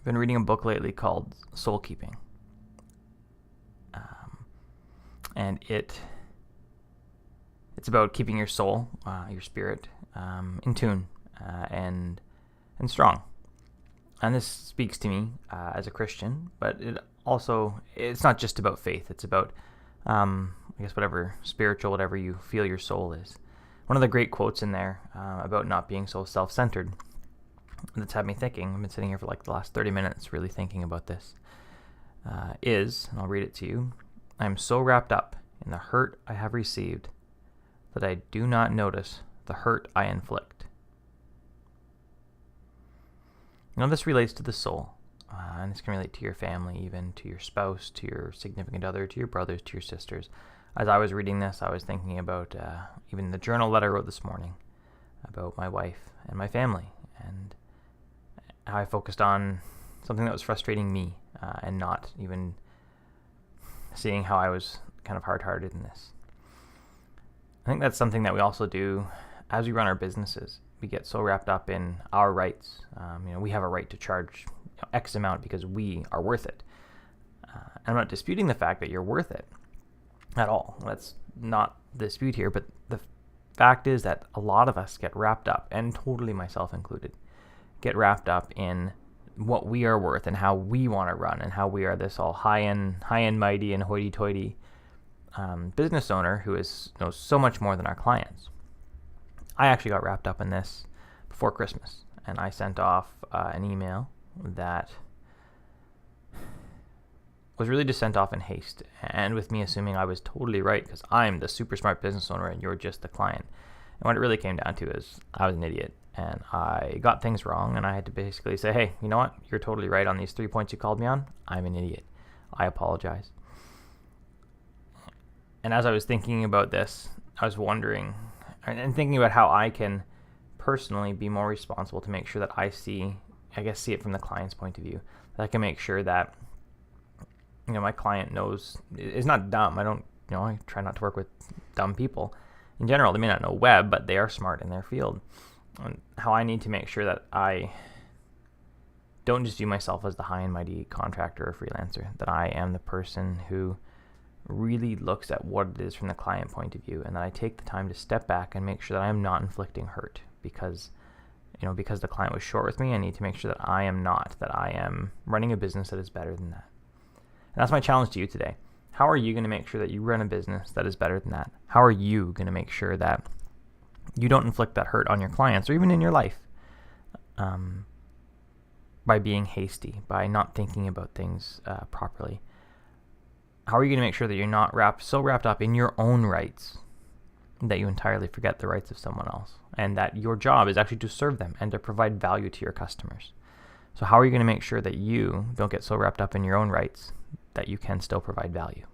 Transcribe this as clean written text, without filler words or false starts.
been reading a book lately called Soul Keeping. And it's about keeping your soul, your spirit, in tune and strong. And this speaks to me as a Christian, but it's not just about faith. It's about, I guess, whatever spiritual, whatever you feel your soul is. One of the great quotes in there about not being so self-centered that's had me thinking, I've been sitting here for like the last 30 minutes really thinking about this, is, and I'll read it to you, "I am so wrapped up in the hurt I have received that I do not notice the hurt I inflict." This relates to the soul, and this can relate to your family, even to your spouse, to your significant other, to your brothers, to your sisters. As I was reading this, I was thinking about even the journal that I wrote this morning about my wife and my family, and how I focused on something that was frustrating me, and not even seeing how I was kind of hard-hearted in this. I think that's something that we also do as we run our businesses. We get so wrapped up in our rights. We have a right to charge X amount because we are worth it. And I'm not disputing the fact that you're worth it at all. That's not the dispute here, but the fact is that a lot of us get wrapped up, and totally myself included, get wrapped up in what we are worth and how we want to run and how we are this all high and mighty and hoity-toity business owner who knows so much more than our clients. I actually got wrapped up in this before Christmas, and I sent off an email that was really just sent off in haste, and with me assuming I was totally right because I'm the super smart business owner and you're just the client. And what it really came down to is I was an idiot, and I got things wrong, and I had to basically say, hey, you know what? You're totally right on these 3 points you called me on. I'm an idiot. I apologize. And as I was thinking about this, I was wondering and thinking about how I can personally be more responsible to make sure that I see it from the client's point of view. That I can make sure that my client is not dumb. I try not to work with dumb people. In general, they may not know web, but they are smart in their field. And how I need to make sure that I don't just view myself as the high and mighty contractor or freelancer, that I am the person who really looks at what it is from the client point of view, and that I take the time to step back and make sure that I am not inflicting hurt because the client was short with me. I need to make sure that I am not, that I am running a business that is better than that. And that's my challenge to you today. How are you going to make sure that you run a business that is better than that? How are you going to make sure that you don't inflict that hurt on your clients or even in your life by being hasty, by not thinking about things properly? How are you going to make sure that you're not so wrapped up in your own rights that you entirely forget the rights of someone else, and that your job is actually to serve them and to provide value to your customers? So how are you going to make sure that you don't get so wrapped up in your own rights that you can still provide value?